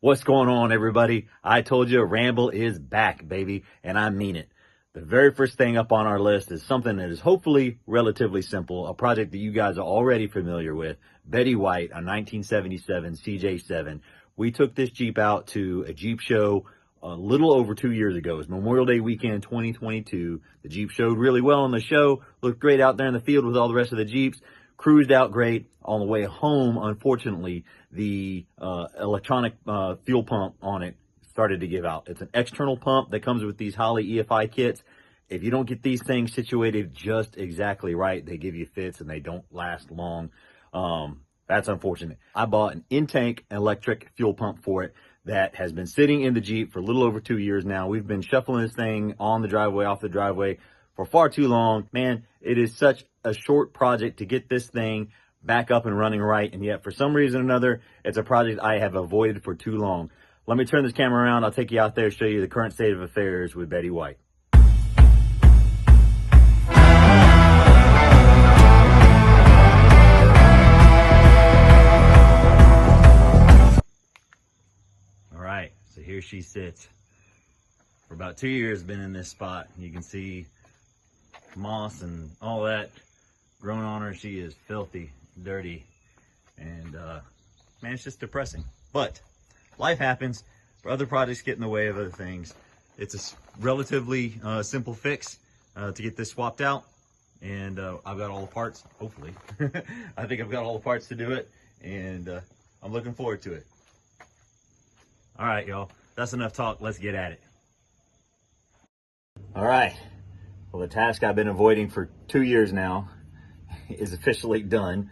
What's going on, everybody? I told you Ramble is back, baby, and I mean it. The very first thing up on our list is something that is hopefully relatively simple, a project that you guys are already familiar with. Betty White, a 1977 CJ7. We took this Jeep out to a Jeep show a little over 2 years ago. It was Memorial Day weekend 2022. The Jeep showed really well on the show, looked great out there in the field with all the rest of the Jeeps. Cruised out great. On the way home, unfortunately, the electronic fuel pump on it started to give out. It's an external pump that comes with these Holley EFI kits. If you don't get these things situated just exactly right, they give you fits and they don't last long. That's unfortunate. I bought an in-tank electric fuel pump for it that has been sitting in the Jeep for a little over 2 years now. We've been shuffling this thing on the driveway, off the driveway for far too long. Man, it is such a short project to get this thing back up and running right, and yet for some reason or another, it's a project I have avoided for too long. Let me turn this camera around. I'll take you out there, show you the current state of affairs with Betty White. All right, so here she sits. For about 2 years, been in this spot. You can see moss and all that growing on her. She is filthy, dirty, and man, it's just depressing. But life happens. Other projects get in the way of other things. It's a relatively simple fix to get this swapped out, and I've got all the parts, hopefully. I think I've got all the parts to do it, and I'm looking forward to it. All right, y'all, that's enough talk. Let's get at it. All right, well, the task I've been avoiding for 2 years now is officially done.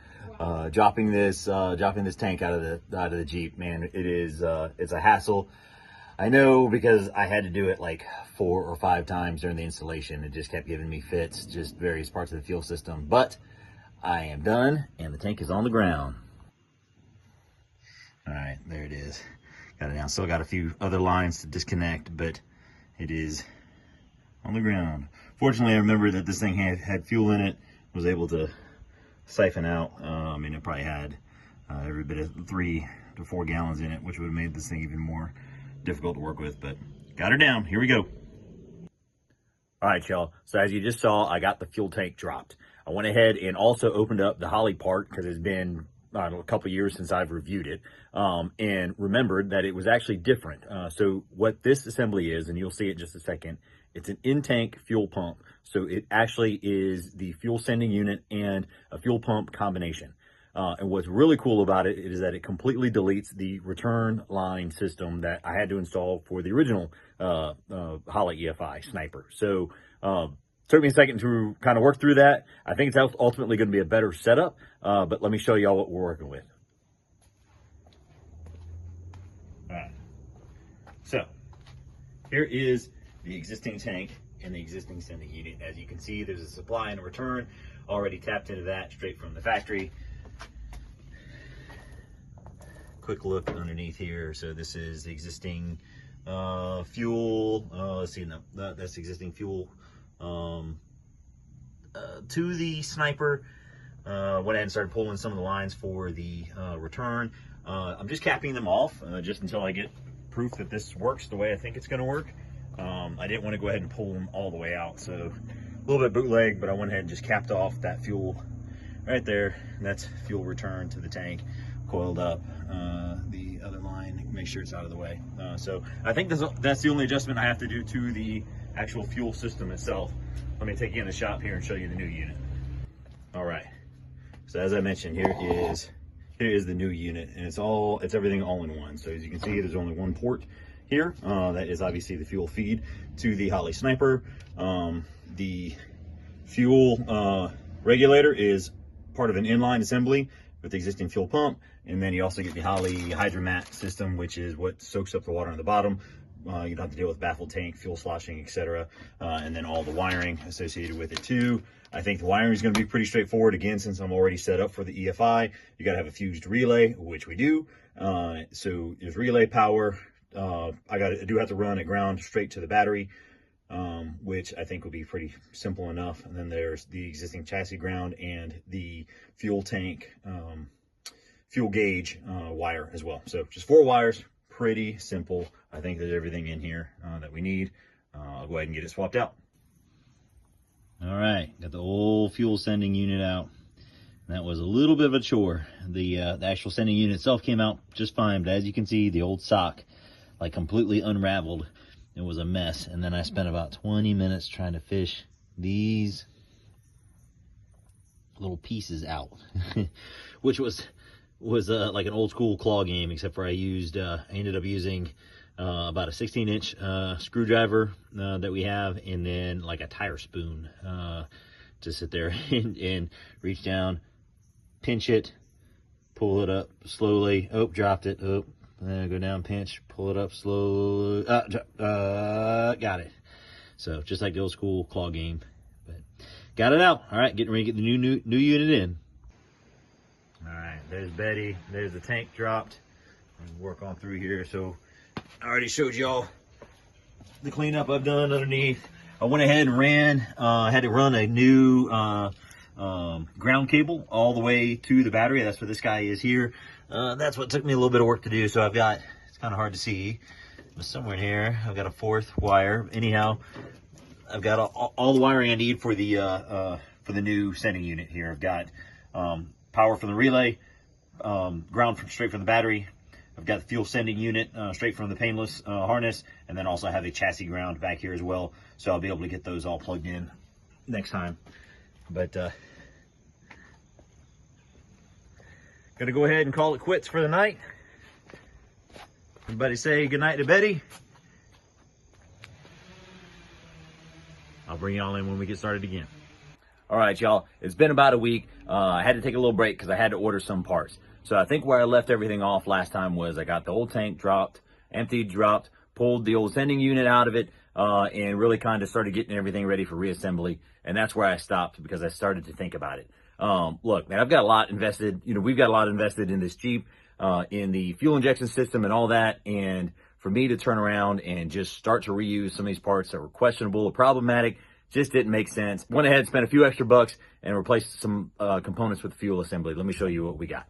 Dropping this tank out of the Jeep, man, it's a hassle. I know, because I had to do it like 4 or 5 times during the installation. It just kept giving me fits, just various parts of the fuel system. But I am done, and the tank is on the ground. All right, there it is. Got it down. Still got a few other lines to disconnect, but it is on the ground. Fortunately, I remember that this thing had fuel in it. Was able to siphon out. I mean, it probably had every bit of 3 to 4 gallons in it, which would have made this thing even more difficult to work with, but got her down. Here we go. All right, y'all. So as you just saw, I got the fuel tank dropped. I went ahead and also opened up the Holley part because it's been a couple years since I've reviewed it, and remembered that it was actually different. So what this assembly is, and you'll see it in just a second, it's an in-tank fuel pump. So it actually is the fuel sending unit and a fuel pump combination. And what's really cool about it is that it completely deletes the return line system that I had to install for the original Holley EFI Sniper. So took me a second to kind of work through that. I think it's ultimately going to be a better setup, but let me show y'all what we're working with. All right. So here is the existing tank and the existing sending unit. As you can see, there's a supply and a return already tapped into that straight from the factory. Quick look underneath here. So this is the existing fuel. Let's see, no, that's existing fuel to the Sniper. Went ahead and started pulling some of the lines for the return. I'm just capping them off just until I get proof that this works the way I think it's going to work. I didn't want to go ahead and pull them all the way out, so a little bit bootleg, but I went ahead and just capped off that fuel right there. And that's fuel return to the tank, coiled up the other line, make sure it's out of the way. So I think that's the only adjustment I have to do to the actual fuel system itself. Let me take you in the shop here and show you the new unit. All right, so as I mentioned, here is the new unit, and it's everything all in one. So as you can see, there's only one port here. That is obviously the fuel feed to the Holley Sniper. The fuel regulator is part of an inline assembly with the existing fuel pump, and then you also get the Holley hydromat system, which is what soaks up the water on the bottom. You don't have to deal with baffled tank, fuel sloshing, etc. And then all the wiring associated with it too. I think the wiring is going to be pretty straightforward. Again, since I'm already set up for the EFI, you got to have a fused relay, which we do. So there's relay power. I do have to run a ground straight to the battery, which I think will be pretty simple enough. And then there's the existing chassis ground and the fuel tank, fuel gauge wire as well. So just 4 wires, pretty simple. I think there's everything in here that we need. I'll go ahead and get it swapped out. All right, got the old fuel sending unit out. That was a little bit of a chore. The actual sending unit itself came out just fine, but as you can see, the old sock like completely unraveled. It was a mess. And then I spent about 20 minutes trying to fish these little pieces out, which was like an old school claw game, except for I ended up using about a 16-inch screwdriver that we have, and then like a tire spoon to sit there and reach down, pinch it, pull it up slowly. Oh, dropped it. Oh, go down, pinch, pull it up slowly. Got it. So just like the old school claw game, but got it out. All right, getting ready to get the new unit in. All right, there's Betty. There's the tank dropped. I'll work on through here. So I already showed y'all the cleanup I've done underneath. I went ahead and ran, had to run a new ground cable all the way to the battery. That's what this guy is here. That's what took me a little bit of work to do. So I've got, it's kind of hard to see, but somewhere in here, I've got a 4th wire. Anyhow, I've got all the wiring I need for the new sending unit here. I've got power from the relay, ground straight from the battery. I've got the fuel sending unit straight from the painless harness, and then also have a chassis ground back here as well. So I'll be able to get those all plugged in next time. But gonna go ahead and call it quits for the night. Everybody say goodnight to Betty. I'll bring y'all in when we get started again. All right, y'all, it's been about a week. I had to take a little break because I had to order some parts. So I think where I left everything off last time was I got the old tank dropped, emptied, dropped, pulled the old sending unit out of it, and really kind of started getting everything ready for reassembly. And that's where I stopped because I started to think about it. Look, man, I've got a lot invested. You know, we've got a lot invested in this Jeep, in the fuel injection system and all that. And for me to turn around and just start to reuse some of these parts that were questionable or problematic just didn't make sense. Went ahead and spent a few extra bucks and replaced some components with fuel assembly. Let me show you what we got.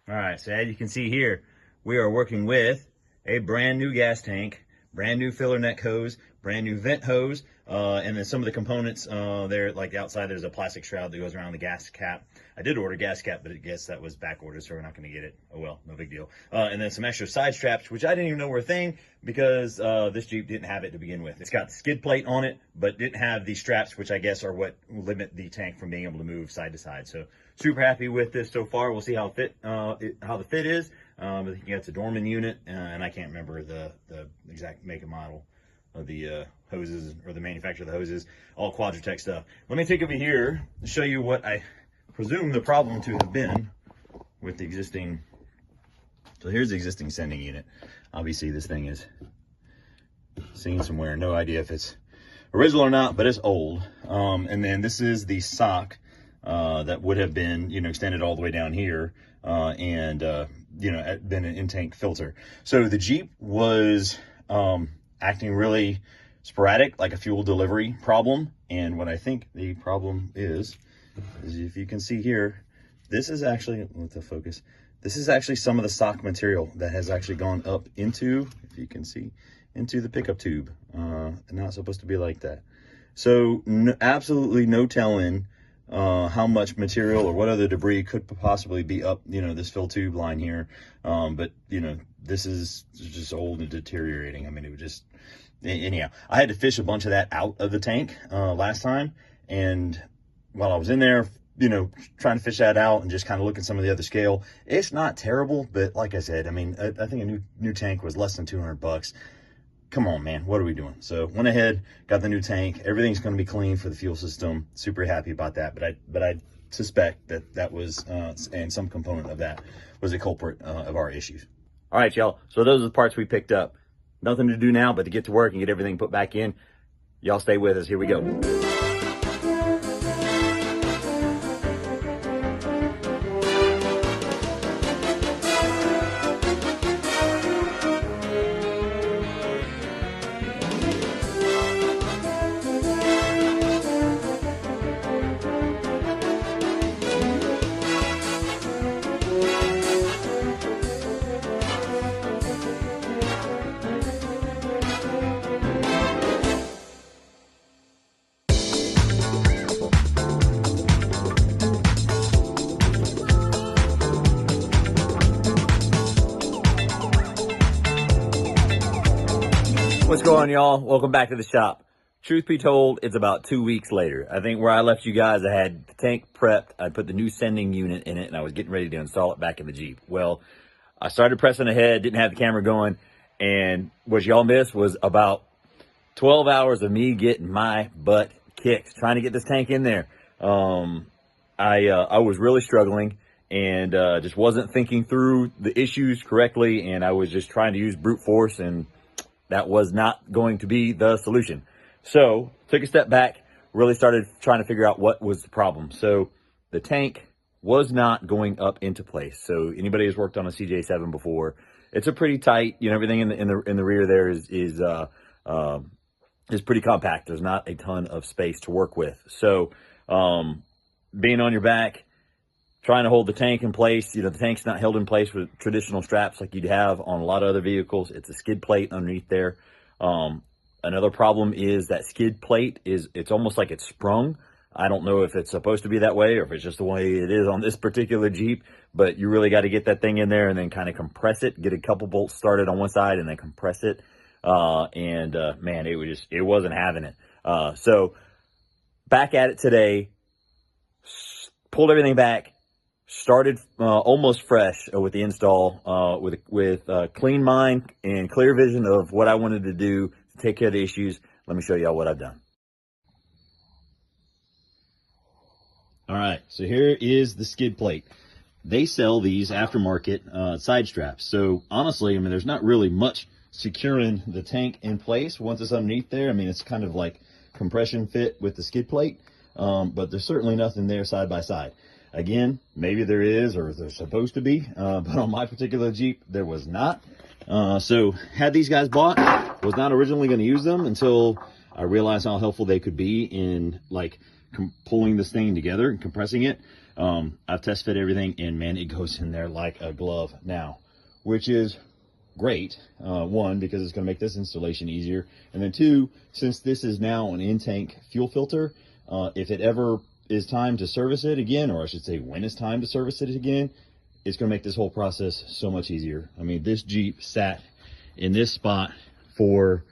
All right, so as you can see here, we are working with a brand new gas tank, brand new filler neck hose, brand new vent hose, and then some of the components there, like outside, there's a plastic shroud that goes around the gas cap. I did order gas cap, but I guess that was back ordered, so we're not going to get it. Oh well, no big deal. And then some extra side straps, which I didn't even know were a thing because this Jeep didn't have it to begin with. It's got the skid plate on it, but didn't have these straps, which I guess are what limit the tank from being able to move side to side. So super happy with this so far. We'll see how the fit is. I think it's a Dorman unit, and I can't remember the exact make and model of the hoses or the manufacturer of the hoses. All Quadratech stuff. Let me take over here to show you what I presume the problem to have been with the existing. So here's the existing sending unit. Obviously this thing is seen somewhere. No idea if it's original or not, but it's old. And then this is the sock that would have been, you know, extended all the way down here, and you know, been an in-tank filter. So the Jeep was acting really sporadic, like a fuel delivery problem. And what I think the problem is if you can see here, this is actually, with the focus, this is actually some of the stock material that has actually gone up into, if you can see, into the pickup tube. Not supposed to be like that. So absolutely no telling how much material or what other debris could possibly be up, you know, this fill tube line here. But, you know, this is just old and deteriorating. I mean, it would just, anyhow, I had to fish a bunch of that out of the tank last time. And while I was in there, you know, trying to fish that out and just kind of look at some of the other scale, it's not terrible. But like I said, I mean, I think a new tank was less than 200 bucks. Come on, man, what are we doing? So went ahead, got the new tank. Everything's going to be clean for the fuel system. Super happy about that. But I suspect that was, and some component of that was a culprit of our issues. All right, y'all. So those are the parts we picked up. Nothing to do now but to get to work and get everything put back in. Y'all stay with us. Here we go. What's going on, y'all? Welcome back to the shop. Truth be told, it's about 2 weeks later. I think where I left you guys, I had the tank prepped. I put the new sending unit in it, and I was getting ready to install it back in the Jeep. Well, I started pressing ahead, didn't have the camera going, and what y'all missed was about 12 hours of me getting my butt kicked, trying to get this tank in there. I was really struggling and just wasn't thinking through the issues correctly, and I was just trying to use brute force, and that was not going to be the solution. So took a step back, really started trying to figure out what was the problem. So the tank was not going up into place. So anybody who's worked on a CJ7 before, it's a pretty tight, you know, everything in the rear there is pretty compact. There's not a ton of space to work with. So being on your back, trying to hold the tank in place, you know, the tank's not held in place with traditional straps like you'd have on a lot of other vehicles. It's a skid plate underneath there. Another problem is that skid plate it's almost like it's sprung. I don't know if it's supposed to be that way or if it's just the way it is on this particular Jeep, but you really got to get that thing in there and then kind of compress it, get a couple bolts started on one side and then compress it. Man, it wasn't having it. So back at it today, pulled everything back, started almost fresh with the install, with a clean mind and clear vision of what I wanted to do to take care of the issues. Let me show y'all what I've done. All right, so here is the skid plate. They sell these aftermarket side straps. So honestly, I mean, there's not really much securing the tank in place once it's underneath there. I mean, it's kind of like compression fit with the skid plate, but there's certainly nothing there side by side. Again, maybe there is, or there's supposed to be, but on my particular Jeep, there was not. So had these guys bought, was not originally going to use them until I realized how helpful they could be in like pulling this thing together and compressing it. I've test fit everything, and man, it goes in there like a glove now, which is great. One, because it's going to make this installation easier, and then two, since this is now an in-tank fuel filter, if it ever is time to service it again, or I should say when it's time to service it again, it's going to make this whole process so much easier. I mean, this Jeep sat in this spot for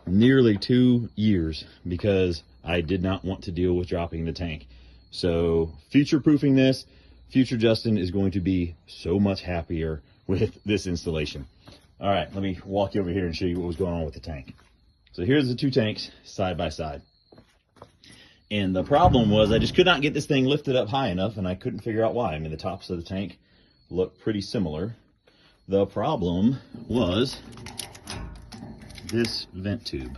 nearly 2 years because I did not want to deal with dropping the tank. So future-proofing this, future Justin is going to be so much happier with this installation. All right, let me walk you over here and show you what was going on with the tank. So here's the two tanks side by side. And the problem was I just could not get this thing lifted up high enough, and I couldn't figure out why. I mean, the tops of the tank look pretty similar. The problem was this vent tube.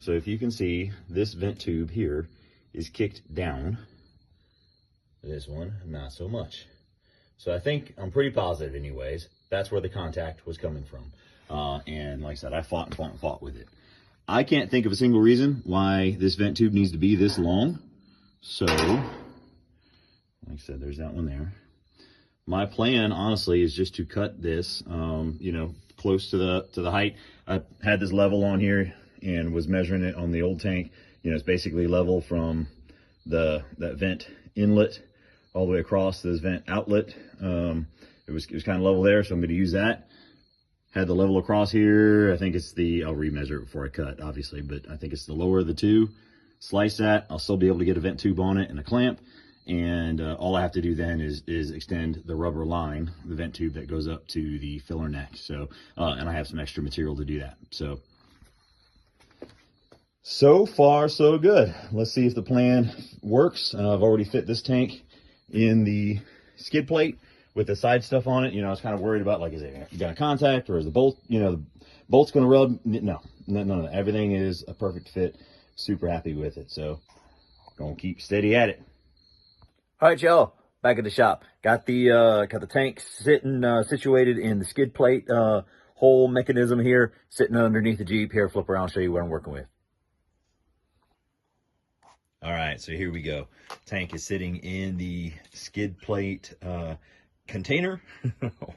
So if you can see, this vent tube here is kicked down. This one, not so much. So I think, I'm pretty positive anyways, that's where the contact was coming from. And like I said, I fought and fought and fought with it. I can't think of a single reason why this vent tube needs to be this long. So, like I said, there's that one there. My plan, honestly, is just to cut this, you know, close to the height. I had this level on here and was measuring it on the old tank. You know, it's basically level from that vent inlet all the way across to this vent outlet. It was kind of level there, so I'm going to use that. Had the level across here. I think it's I'll remeasure it before I cut, obviously, but I think it's the lower of the two. Slice that. I'll still be able to get a vent tube on it and a clamp. And all I have to do then is extend the rubber line, the vent tube that goes up to the filler neck. So, and I have some extra material to do that. So far, so good. Let's see if the plan works. I've already fit this tank in the skid plate with the side stuff on it. You know, I was kind of worried about, like, is it got a contact, or is the bolt, you know, the bolt's going to rub? No. Everything is a perfect fit. Super happy with it. So, gonna keep steady at it. All right, y'all, back at the shop. Got the tank sitting situated in the skid plate whole mechanism here, sitting underneath the Jeep. Here, flip around, show you what I'm working with. All right, so here we go. Tank is sitting in the skid plate container,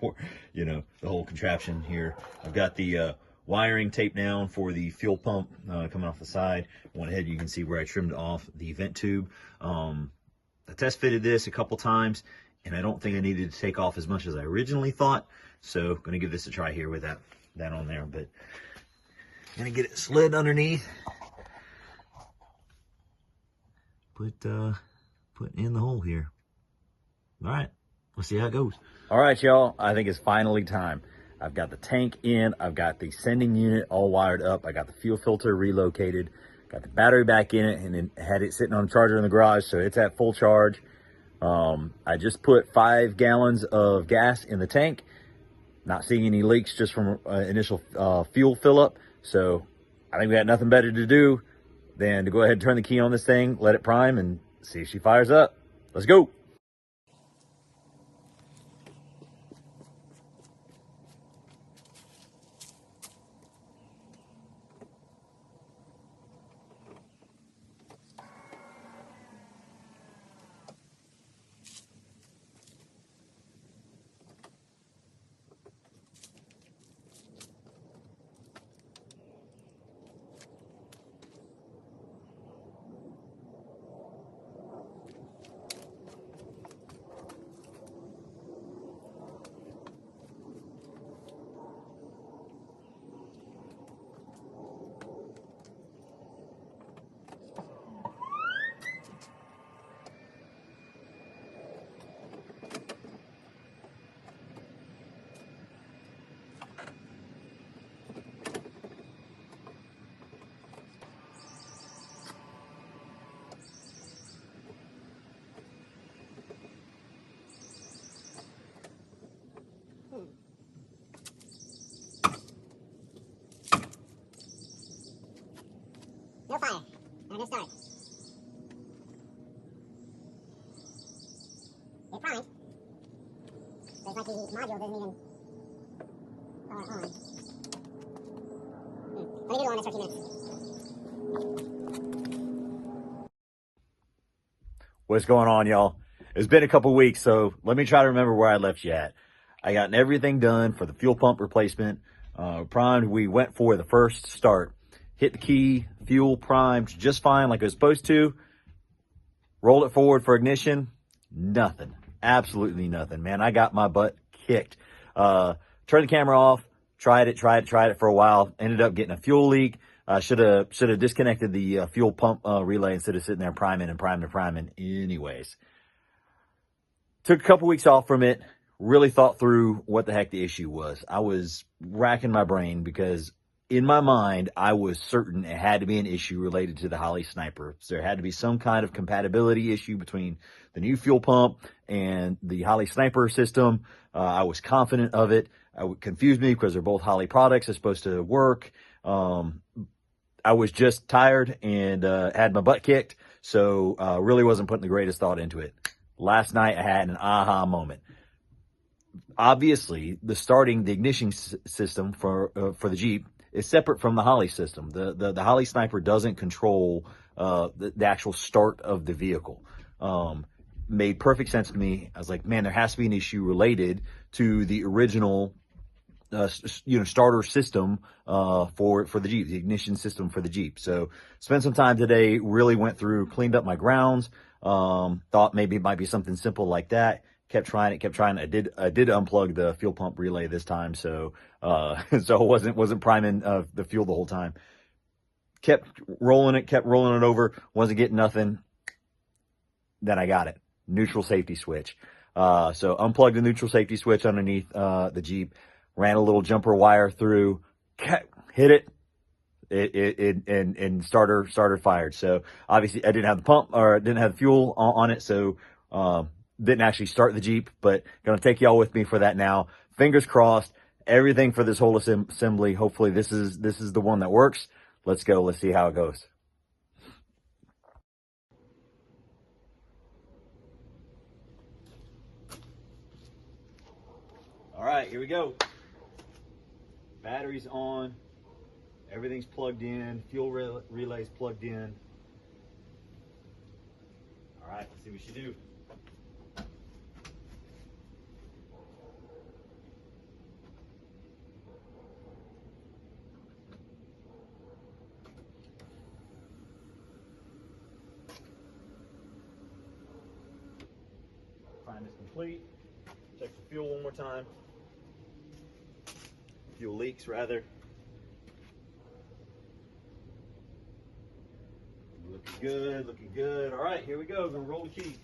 or, you know, the whole contraption here. I've got the wiring taped down for the fuel pump coming off the side. Went ahead, you can see where I trimmed off the vent tube. I test fitted this a couple times, and I don't think I needed to take off as much as I originally thought. So I'm going to give this a try here with that on there. But Gonna get it slid underneath. Put in the hole here. All right, let's see how it goes. All right, y'all, I think it's finally time. I've got the tank in, I've got the sending unit all wired up, I got the fuel filter relocated, got the battery back in it, and then had it sitting on a charger in the garage, so it's at full charge. I just put 5 gallons of gas in the tank. Not seeing any leaks just from initial fuel fill up. So I think we got nothing better to do than to go ahead and turn the key on this thing, let it prime, and see if she fires up. Let's go. No fire. Now just start. It primed. So it's like the module doesn't even power on. Let me do it on this for 2 minutes. What's going on, y'all? It's been a couple weeks, so let me try to remember where I left you at. I got everything done for the fuel pump replacement. Primed, we went for the first start. Hit the key, fuel primed just fine like it was supposed to. Rolled it forward for ignition. Nothing. Absolutely nothing, man. I got my butt kicked. Turned the camera off. Tried it for a while. Ended up getting a fuel leak. Should have disconnected the fuel pump relay instead of sitting there priming and priming. Anyways, took a couple weeks off from it. Really thought through what the heck the issue was. I was racking my brain because in my mind, I was certain it had to be an issue related to the Holley Sniper. So there had to be some kind of compatibility issue between the new fuel pump and the Holley Sniper system. I was confident of it. It confused me because they're both Holley products. They're supposed to work. I was just tired and had my butt kicked. So really wasn't putting the greatest thought into it. Last night, I had an aha moment. Obviously, the ignition system for the Jeep is separate from the Holley system. The Holley Sniper doesn't control the actual start of the vehicle. Made perfect sense to me. I was like, man, there has to be an issue related to the original starter system for the Jeep, the ignition system for the Jeep. So spent some time today, really went through, cleaned up my grounds, thought maybe it might be something simple like that. Kept trying it. I did unplug the fuel pump relay this time, so so wasn't priming the fuel the whole time. Kept rolling it over, wasn't getting nothing. Then I got it. Neutral safety switch. So unplugged the neutral safety switch underneath the Jeep, ran a little jumper wire through, hit it. And starter fired. So obviously I didn't have the pump or didn't have the fuel on it, so didn't actually start the Jeep, but gonna take y'all with me for that now. Fingers crossed, everything for this whole assembly. Hopefully this is the one that works. Let's go. Let's see how it goes. All right, here we go. Battery's on. Everything's plugged in. Fuel relay's plugged in. All right, let's see what she do. Prime is complete. Check the fuel one more time. Fuel leaks, rather. Looking good, looking good. All right, here we go. Gonna roll the key.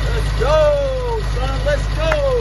Let's go, son. Let's go.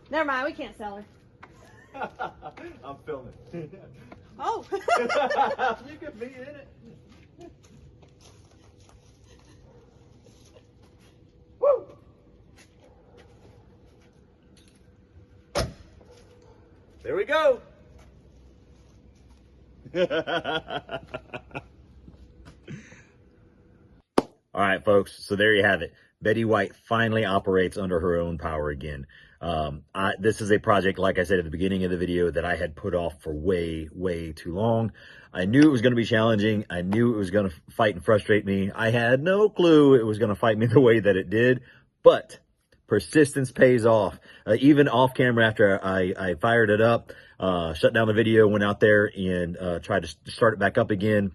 Never mind, we can't sell her. I'm filming. Oh. You could be in it. Woo! There we go. All right, folks. So there you have it. Betty White finally operates under her own power again. This is a project, like I said at the beginning of the video, that I had put off for way, way too long. I knew it was going to be challenging. I knew it was going to fight and frustrate me. I had no clue it was going to fight me the way that it did, but persistence pays off. Even off camera, after I fired it up, shut down the video, went out there and tried to start it back up again.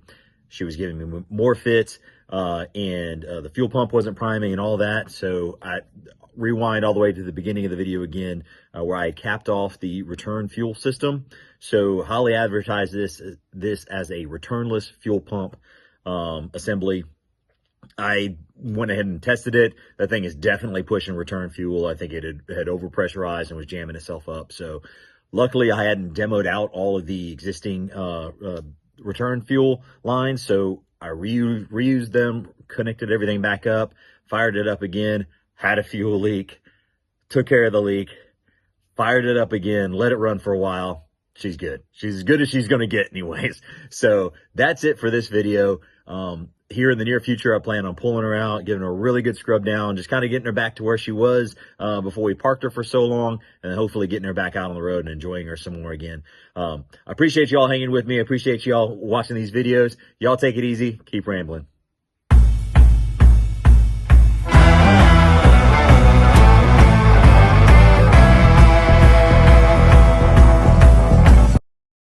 She was giving me more fits, and the fuel pump wasn't priming and all that. So I rewind all the way to the beginning of the video again, where I capped off the return fuel system. So Holley advertised this as a returnless fuel pump assembly. I went ahead and tested it. That thing is definitely pushing return fuel. I think it had overpressurized and was jamming itself up. So luckily I hadn't demoed out all of the existing return fuel lines. So I reused them, connected everything back up, fired it up again, had a fuel leak, took care of the leak, fired it up again, let it run for a while. She's good. She's as good as she's going to get anyways. So that's it for this video. Here in the near future, I plan on pulling her out, giving her a really good scrub down, just kind of getting her back to where she was before we parked her for so long, and hopefully getting her back out on the road and enjoying her some more again. I appreciate y'all hanging with me. I appreciate y'all watching these videos. Y'all take it easy. Keep rambling.